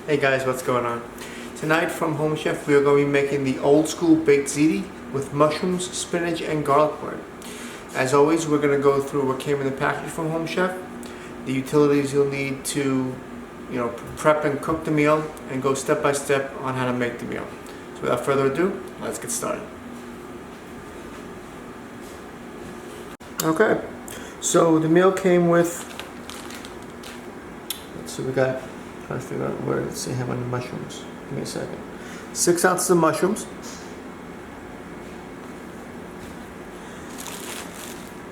Hey guys, what's going on? Tonight from Home Chef we are going to be making the old school baked ziti with mushrooms, spinach and garlic bread. As always, we're going to go through what came in the package from Home Chef, the utilities you'll need to prep and cook the meal, and go step by step on how to make the meal. So without further ado, let's get started. Okay, so the meal came with, let's see, we got, trying to figure out where, let's see how many mushrooms. Give me a second. 6 ounces of mushrooms.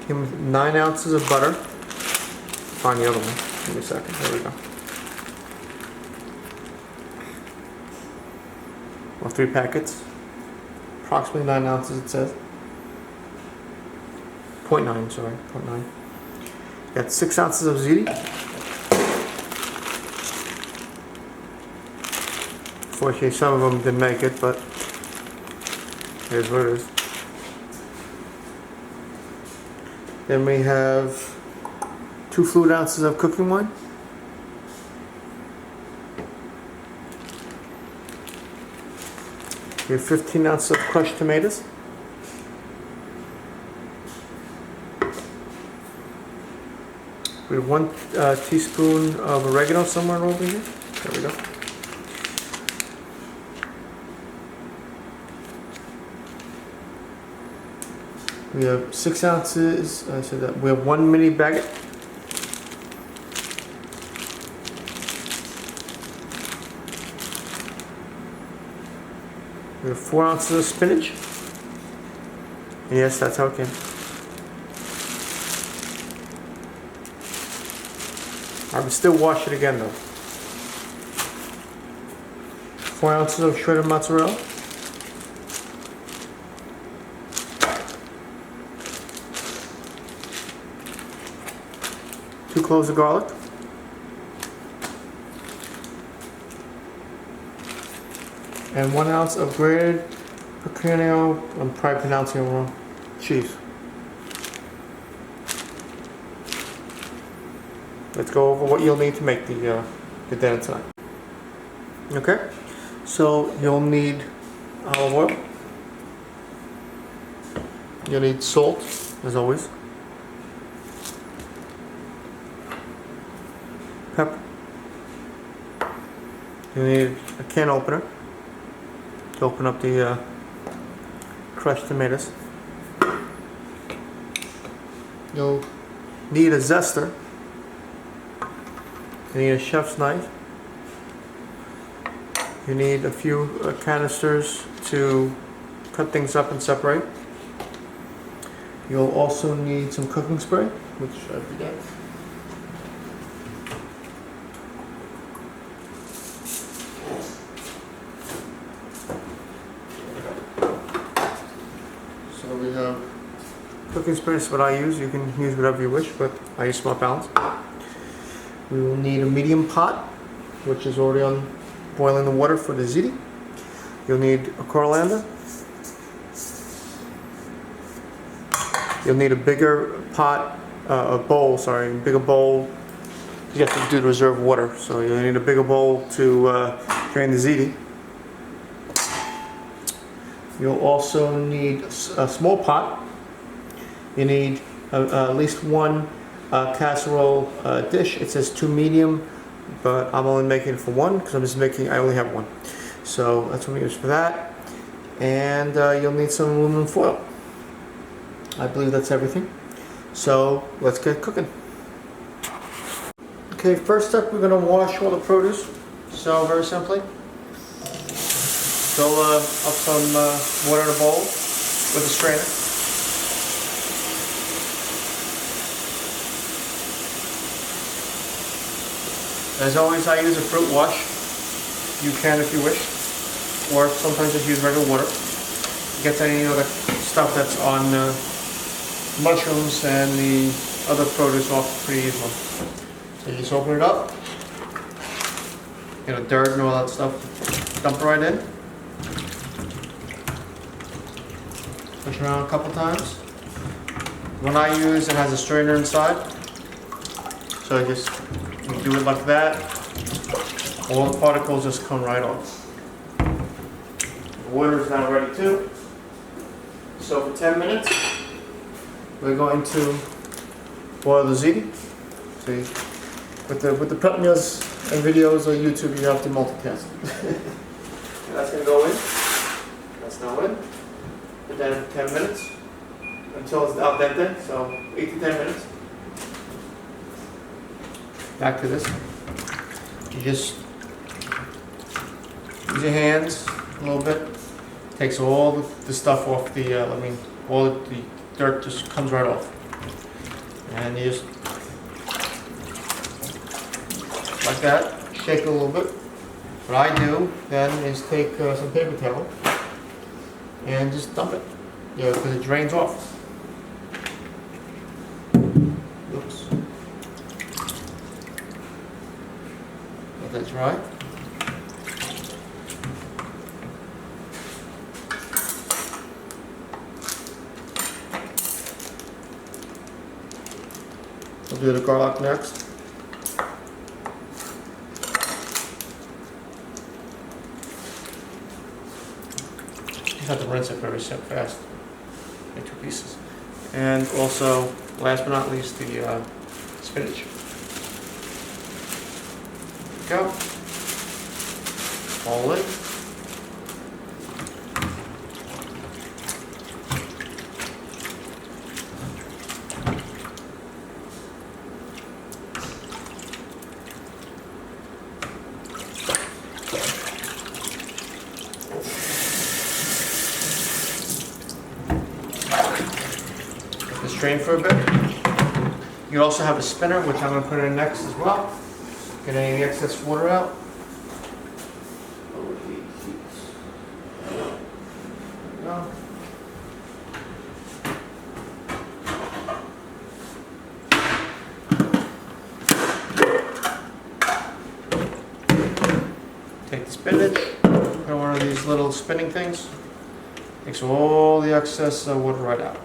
Came with 9 ounces of butter. Find the other one. Give me a second. There we go. Well, 3 packets. Approximately 9 ounces it says. 0.9, sorry. 0.9. Got 6 ounces of ziti. Unfortunately, some of them didn't make it, but here's what it is. Then we have 2 fluid ounces of cooking wine. We have 15 ounces of crushed tomatoes. We have 1 teaspoon of oregano somewhere over here. There we go. We have 6 ounces, I said that. We have 1 mini baguette. We have 4 ounces of spinach. And yes, that's how it came. I would still wash it again though. 4 ounces of shredded mozzarella. 2 cloves of garlic. And 1 ounce of grated pecorino, I'm probably pronouncing it wrong, cheese. Let's go over what you'll need to make the dinner tonight. Okay, so you'll need olive oil. You'll need salt, as always. Pepper. You need a can opener to open up the crushed tomatoes. You'll need a zester. You need a chef's knife. You need a few canisters to cut things up and separate. You'll also need some cooking spray, which I forget. So we have cooking spray is what I use. You can use whatever you wish, but I use small pounds. We will need a medium pot, which is already on boiling the water for the ziti. You'll need a coriander. You'll need a bigger pot, bigger bowl. You have to do the reserve water, so you'll need a bigger bowl to drain the ziti. You'll also need a small pot. You need at least 1 casserole dish. It says 2 medium, but I'm only making it for 1 because I only have 1. So that's what we use for that. And you'll need some aluminum foil. I believe that's everything. So let's get cooking. Okay, first up we're going to wash all the produce. So very simply, fill up some water in a bowl with a strainer. As always, I use a fruit wash. You can if you wish, or sometimes just use regular water. Get any other stuff that's on mushrooms and the other produce off pretty easily. So you just open it up, get the dirt and all that stuff, dump it right in. Push around a couple times. One I use, it has a strainer inside, so I just do it like that. all the particles just come right off. The water is now ready too. So for 10 minutes, we're going to boil the ziti. See, with the prep meals and videos on YouTube, you have to multitask. That's gonna go in. That's now in. Put that in for 10 minutes until it's al dente. So 8 to 10 minutes. Back to this. You just use your hands a little bit. Takes all the stuff off the, all the dirt just comes right off. And you just, like that, shake it a little bit. What I do then is take some paper towel and just dump it, because it drains off. Oops. Let that dry. We'll do the garlic next. You have to rinse it very fast in 2 pieces. And also, last but not least, the spinach. Go. All in. Strain for a bit. You can also have a spinner, which I'm going to put in next as well. Get any of the excess water out. Go. Take the spinach, put on one of these little spinning things. Takes all the excess water right out.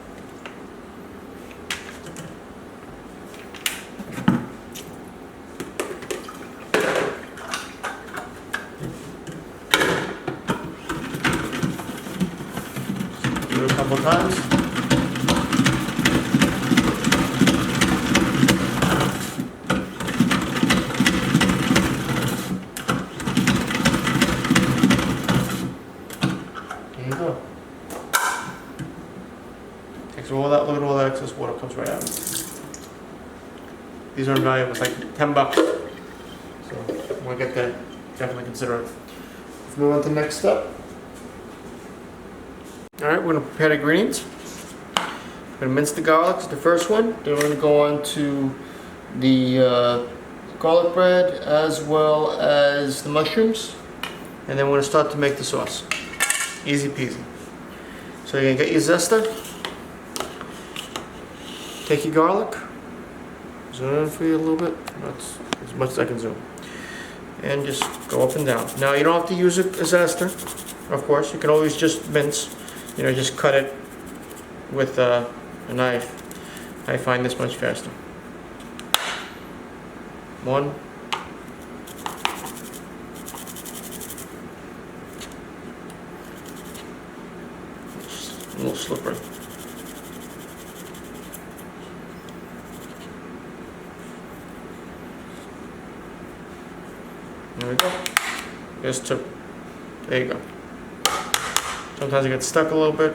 Do it a couple times. There you go. Takes all that, look at all that excess water comes right out. These are invaluable, it's like $10. So when we get that, definitely consider it. Let's move on to the next step. Alright, we're going to prepare the ingredients. We're going to mince the garlic, it's the first one. Then we're going to go on to the garlic bread as well as the mushrooms. And then we're going to start to make the sauce. Easy peasy. So you're going to get your zester. Take your garlic. Zoom in for you a little bit. That's as much as I can zoom. And just go up and down. Now you don't have to use a zester, of course. You can always just mince. Just cut it with a knife. I find this much faster. 1. It's a little slippery. There we go. There's 2. There you go. Sometimes it gets stuck a little bit.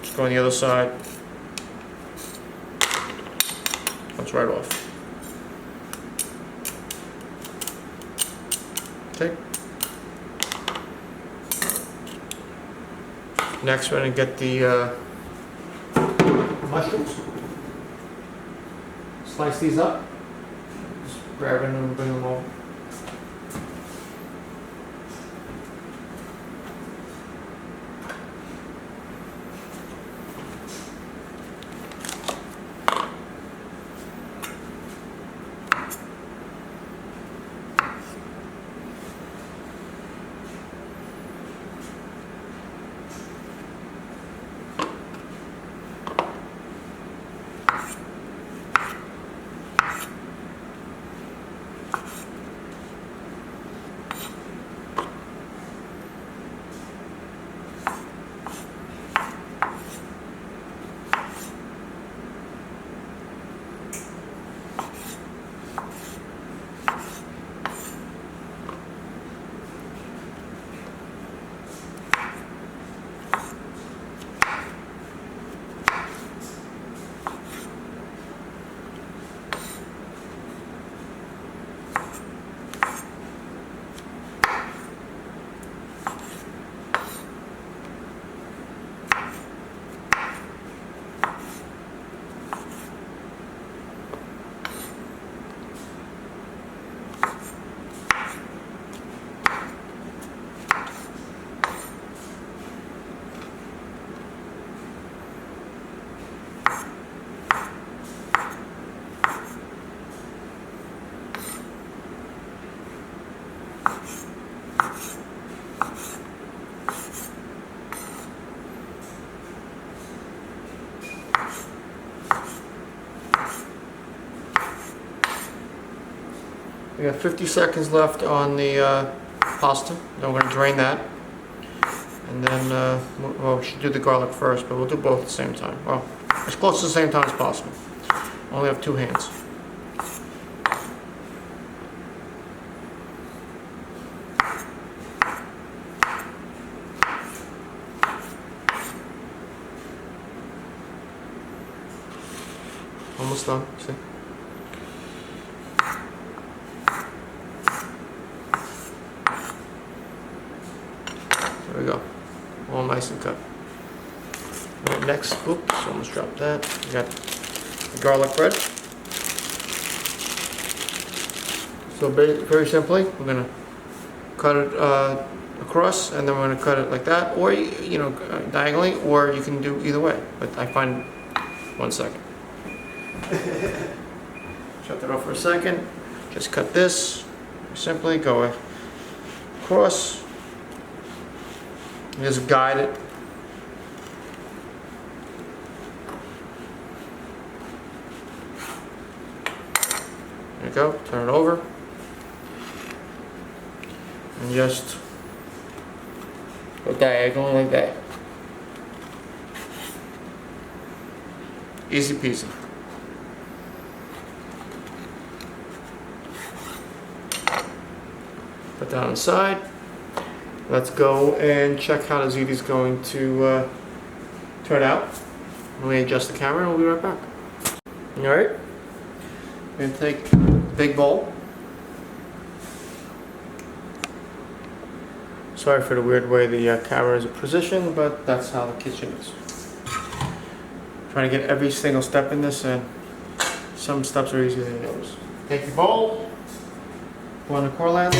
Just go on the other side. Comes right off. Okay. Next, we're going to get the mushrooms. Slice these up. Just grab them and bring them over. We got 50 seconds left on the pasta. Then we're going to drain that. And then, well, we should do the garlic first, but we'll do both at the same time. Well, as close to the same time as possible. I only have 2 hands. Almost done, see? There we go. All nice and cut. Right, next, oops, almost dropped that. We got the garlic bread. So very simply, we're gonna cut it across, and then we're gonna cut it like that, or you know, diagonally, or you can do either way. But I find 1 second. Shut that off for a second. Just cut this. Simply go across. Just guide it. There you go. Turn it over. And just go diagonally like that. Easy peasy. Put that on the side. Let's go and check how the ziti is going to turn out. Let me adjust the camera and we'll be right back. Alright. We're going to take a big bowl. Sorry for the weird way the camera is positioned, but that's how the kitchen is. Trying to get every single step in this, and some steps are easier than others. Take your bowl. Go on the cornland.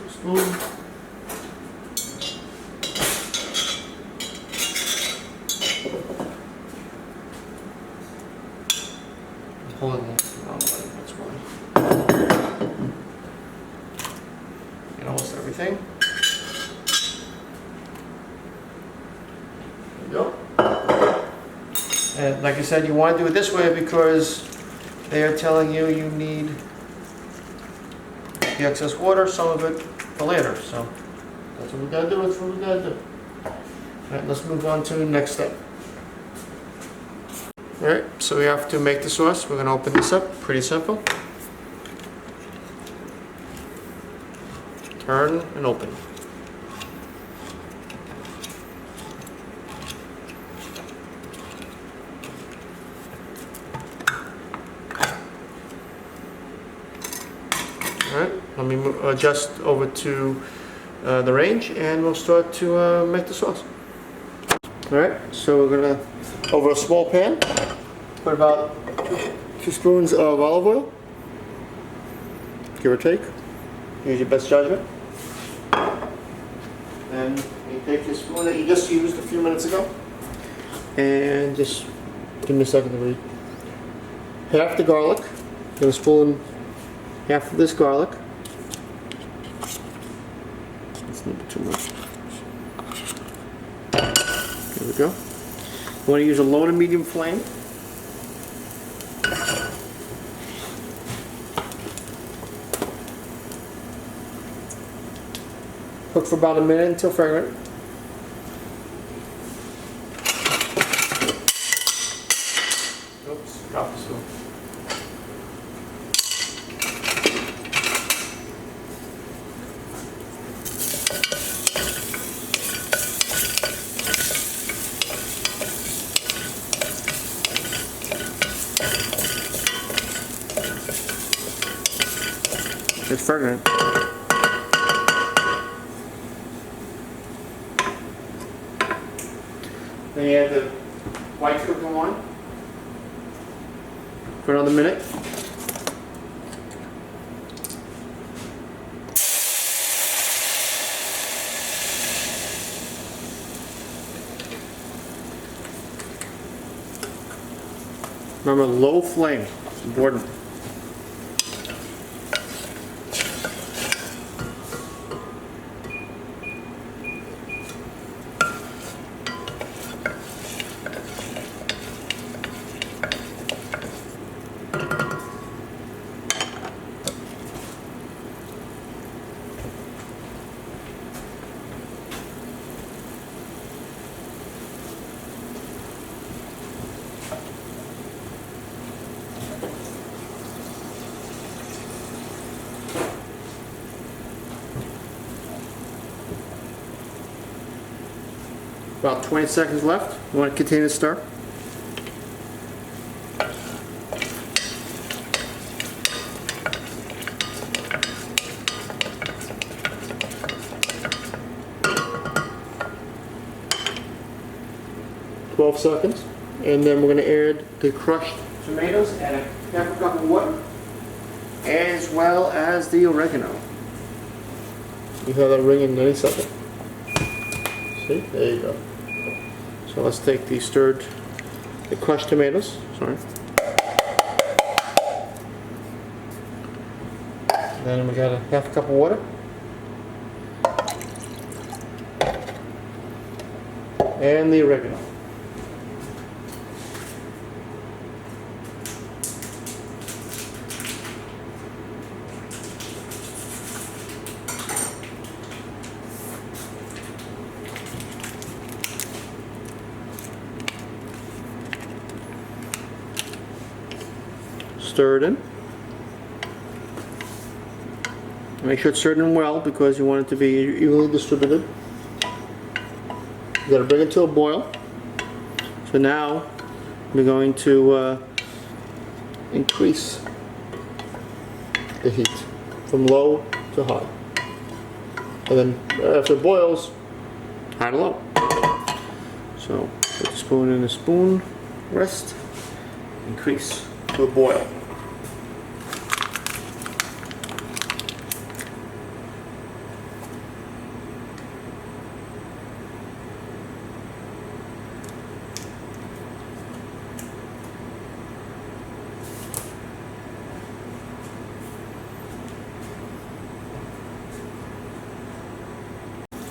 Spoon. Hold it. That's why. And almost everything. There you go. And like I said, you want to do it this way because they are telling you you need the excess water, some of it for later. So that's what we gotta do. That's what we gotta do. Alright, let's move on to the next step. Alright, so we have to make the sauce. We're gonna open this up. Pretty simple. Turn and open. Alright, let me adjust over to the range and we'll start to make the sauce. Alright, so we're gonna, over a small pan, put about 2 spoons of olive oil, give or take. Use your best judgment. Then you take your spoon that you just used a few minutes ago and just give me a second to read. Half the garlic. Gonna spoon half of this garlic. That's a little bit too much. There we go. You want to use a low to medium flame. Cook for about a minute until fragrant. Oops, drop the spoon. It's fragrant. Then you add the white cooking wine for another minute. Remember, low flame. It's important. About 20 seconds left. You want to continue to stir. Seconds, and then we're going to add the crushed tomatoes and a half a cup of water, as well as the oregano. You have that ringing in any second. See, there you go. So let's take the crushed tomatoes. Sorry. Then we got a half a cup of water. And the oregano. Stir it in. Make sure it's stirred in well because you want it to be evenly distributed. You got to bring it to a boil. So now we're going to increase the heat from low to high. And then after it boils, high to low. So put the spoon in the spoon rest, increase to a boil.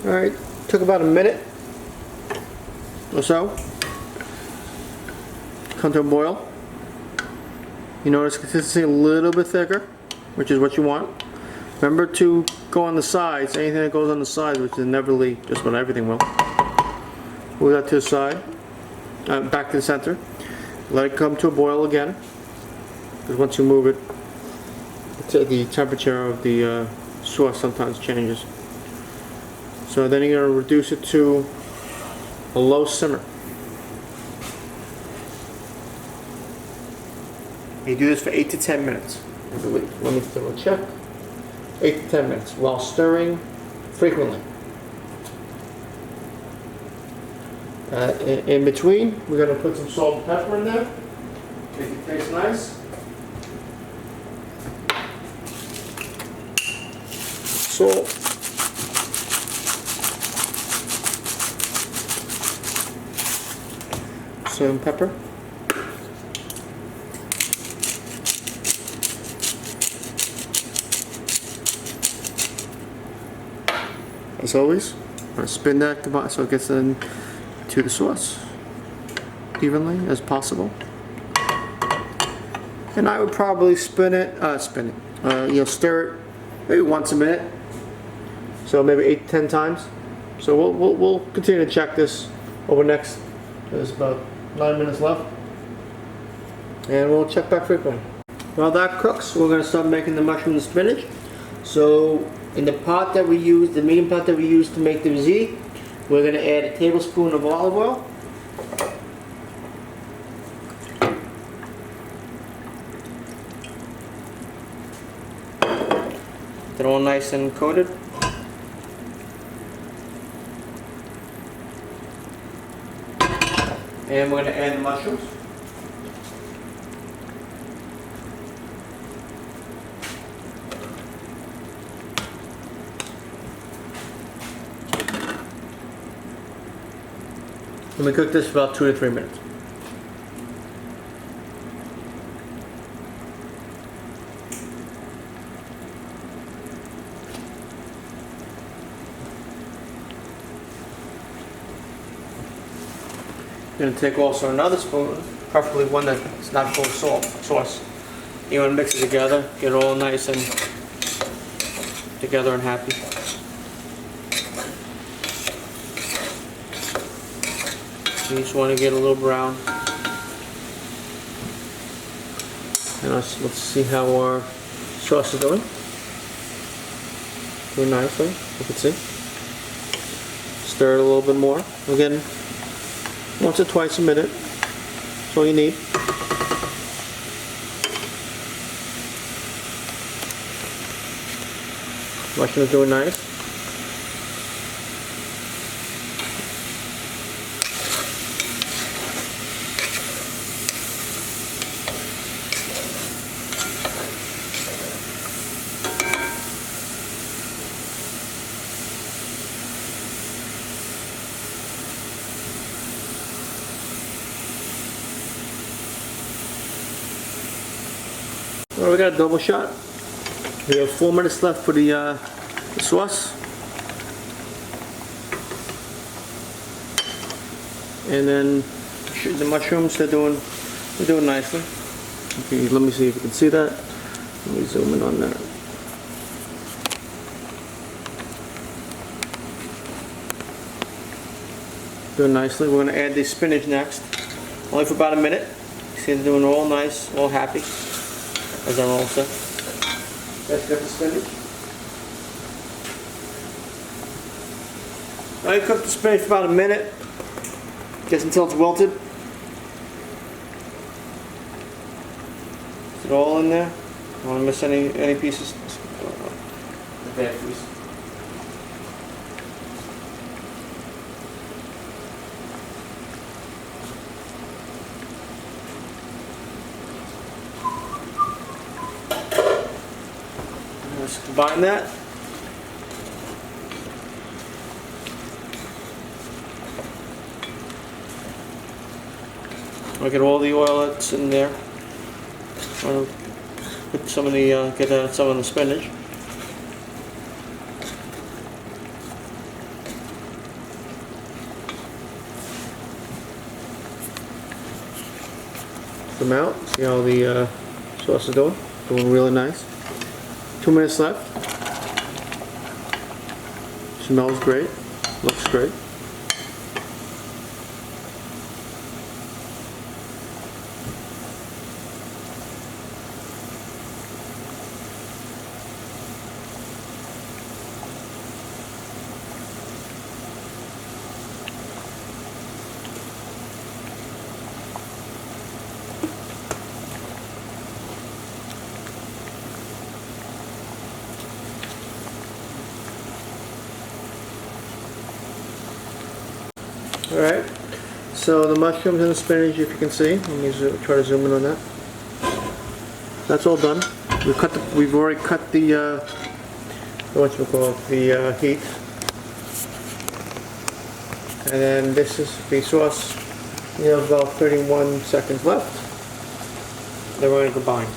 Alright, took about a minute or so. Come to a boil. You notice consistency a little bit thicker, which is what you want. Remember to go on the sides, anything that goes on the sides, which is inevitably just what everything will. Move that to the side, back to the center. Let it come to a boil again, because once you move it, the temperature of the sauce sometimes changes. So then you're going to reduce it to a low simmer. You do this for 8 to 10 minutes, I believe. Let me double check. 8 to 10 minutes while stirring frequently. In between, we're going to put some salt and pepper in there. Make it taste nice. Salt. Salt and pepper. As always, I spin that so it gets into the sauce evenly as possible. And I would probably stir it maybe once a minute. So maybe 8 to 10 times. So we'll continue to check this over next. There's about 9 minutes left, and we'll check back frequently. While that cooks, we're going to start making the mushroom and spinach. So in the pot that we use, the medium pot that we use to make the ziti, we're going to add a tablespoon of olive oil. They're all nice and coated. And we're going to add the mushrooms. And we cook this for about 2 to 3 minutes. You're going to take also another spoon, preferably one that's not full of sauce. You want to mix it together, get it all nice and together and happy. You just want to get a little brown. And let's see how our sauce is doing. Doing nicely, you can see. Stir it a little bit more. Again, once or twice a minute. That's all you need. Mushrooms doing nice. Well, we got a double shot. We have 4 minutes left for the sauce. And then the mushrooms, they're doing nicely. Okay, let me see if you can see that. Let me zoom in on that. Doing nicely. We're going to add the spinach next. Only for about a minute. See, they're doing all nice, all happy. As I'm all set. Let's get the spinach. I cook the spinach for about a minute, just until it's wilted. Is it all in there? I don't want to miss any pieces. The bad piece. Let's combine that. Look at all the oil that's in there. I'll put some of the get some of the spinach. Them out. See how the sauce is doing? Doing really nice. 2 minutes left. Smells great. Looks great. Alright, so the mushrooms and the spinach, if you can see, let me try to zoom in on that. That's all done. We've already cut the the heat. And then this is the sauce. We have about 31 seconds left. Then we're going to combine.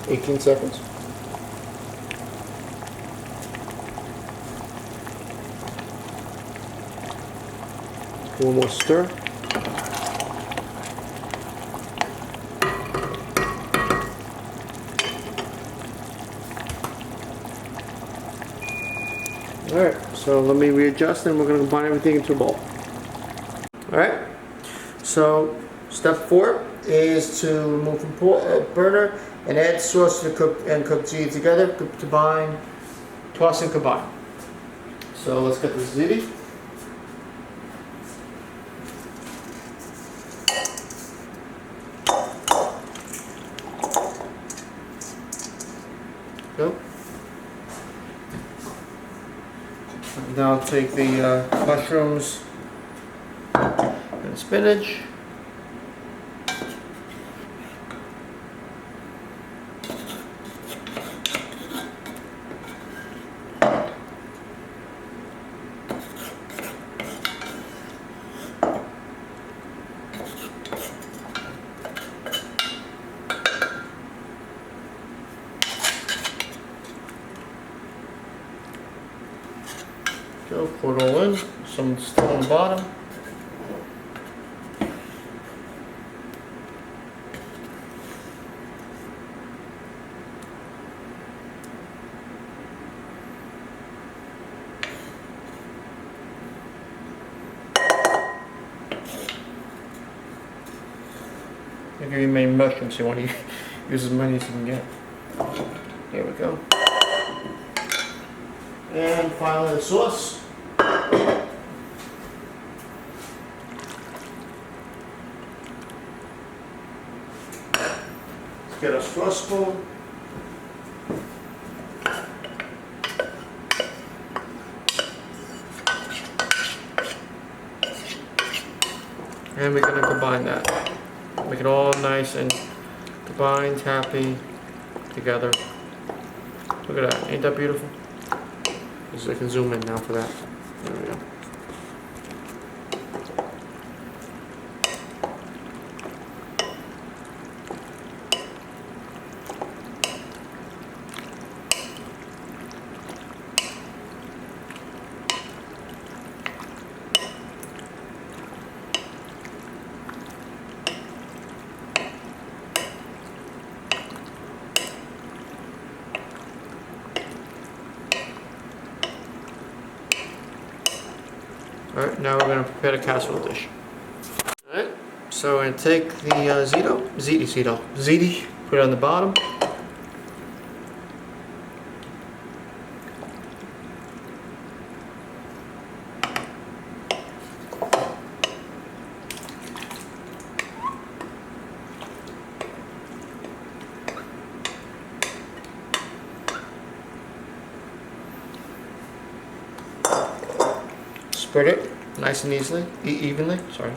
$18 seconds. One more stir. Alright, so let me readjust and we're going to combine everything into a bowl. Alright, so step 4 is to remove from burner and add sauce to the cooked ziti together, combine, toss and combine. So let's get the ziti. Go. Now I'll take the mushrooms and spinach. Go, pour it all in. Some still on the bottom. I'll give you many mushrooms, so you want to use as many as you can get. There we go. And finally the sauce. Let's get a sauce spoon. And we're going to combine that. Make it all nice and combined, happy, together. Look at that, ain't that beautiful? I can zoom in now for that. There we go. Alright, now we're going to prepare the casserole dish. Alright, so we're going to take the Ziti, put it on the bottom. Spread it nice and evenly. Sorry.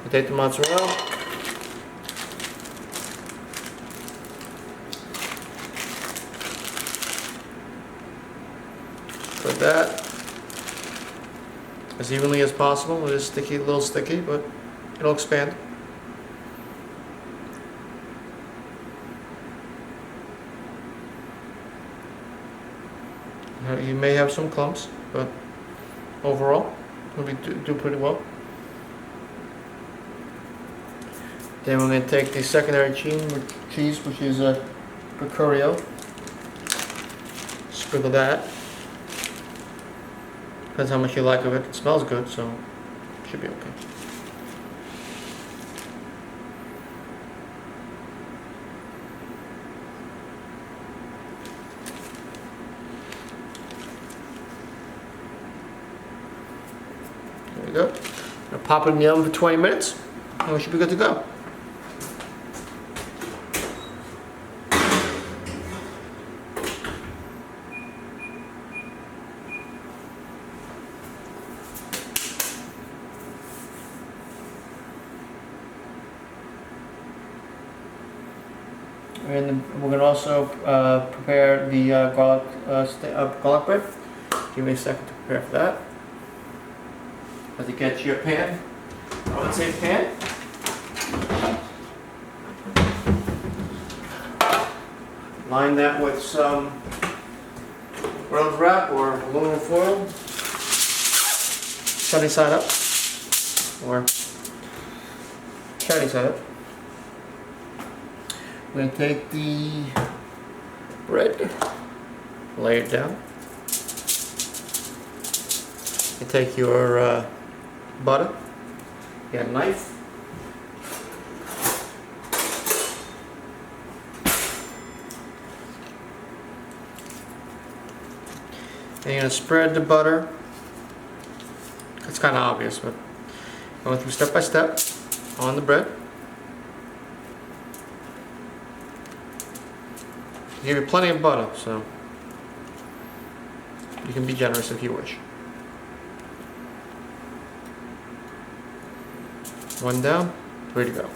We take the mozzarella. Spread that as evenly as possible. It is sticky, a little sticky, but it'll expand. You may have some clumps, but overall, we'll do pretty well. Then we're going to take the secondary cheese, which is pico. Sprinkle that. Depends how much you like of it. It smells good, so it should be okay. There we go. Now pop it in the oven for 20 minutes, and we should be good to go. And we're going to also prepare the garlic bread. Give me a second to prepare for that. As you get your pan, I would say pan. Line that with some rolled wrap or aluminum foil. Sunny side up, or shiny side up. I'm going to take the bread, lay it down. You take your butter, you got a knife. And you're going to spread the butter. It's kind of obvious, but going through step by step on the bread. Give you plenty of butter, so you can be generous if you wish. One down, ready to go.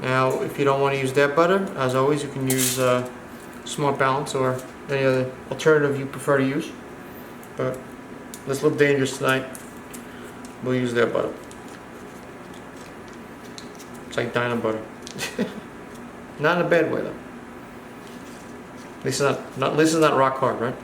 Now, if you don't want to use that butter, as always, you can use Smart Balance or any other alternative you prefer to use. But let's look dangerous tonight. We'll use their butter. It's like dino butter. Not in a bad way though. At least it's not rock hard, right?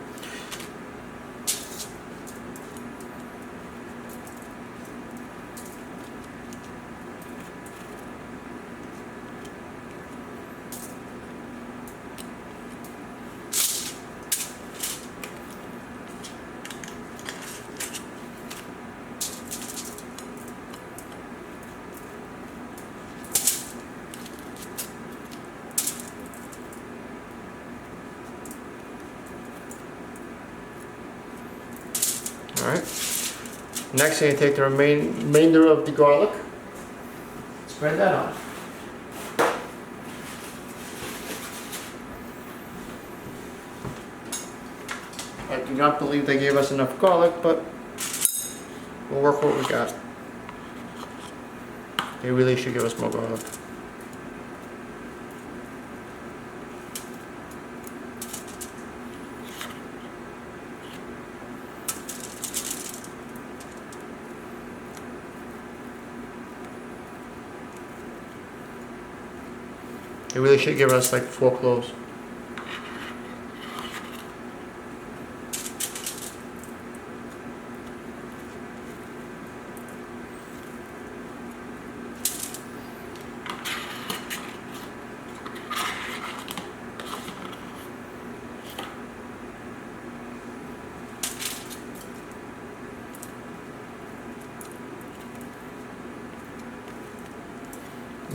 Alright. Next, you take the remainder of the garlic, spread that on. I do not believe they gave us enough garlic, but we'll work what we got. They really should give us more garlic. They really should give us like 4 cloves.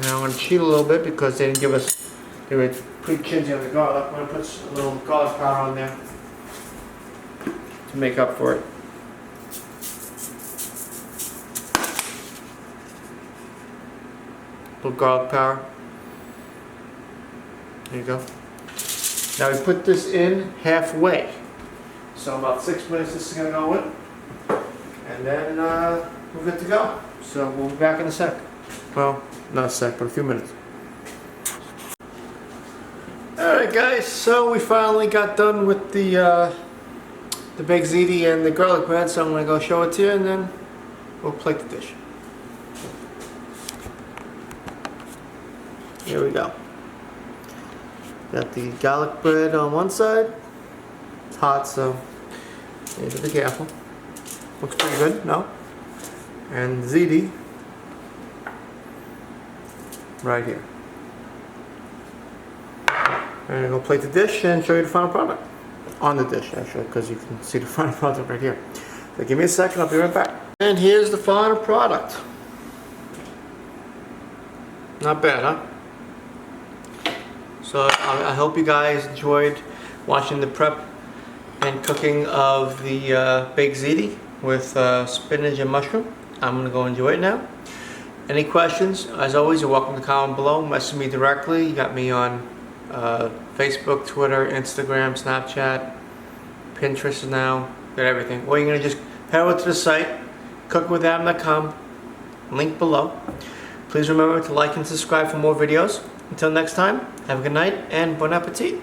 Now I'm going to cheat a little bit because they didn't give us, they were pretty chinsy on the garlic. I'm going to put a little garlic powder on there to make up for it. Little garlic powder. There you go. Now we put this in halfway. So about 6 minutes this is going to go in. And then we're good to go. So we'll be back in a sec. Well, not a sec, but a few minutes. Alright guys, so we finally got done with the baked ziti and the garlic bread, so I'm going to go show it to you and then we'll plate the dish. Here we go. Got the garlic bread on one side. It's hot, so you need to be careful. Looks pretty good, no? And ziti right here. And I'm going to plate the dish and show you the final product. On the dish, actually, because you can see the final product right here. So give me a second, I'll be right back. And here's the final product. Not bad, huh? So I hope you guys enjoyed watching the prep and cooking of the baked ziti with spinach and mushroom. I'm going to go enjoy it now. Any questions? As always, you're welcome to comment below. Message me directly. You got me on Facebook, Twitter, Instagram, Snapchat, Pinterest now. Got everything. Or you're going to just head over to the site, cookwithadam.com, link below. Please remember to like and subscribe for more videos. Until next time, have a good night and bon appetit.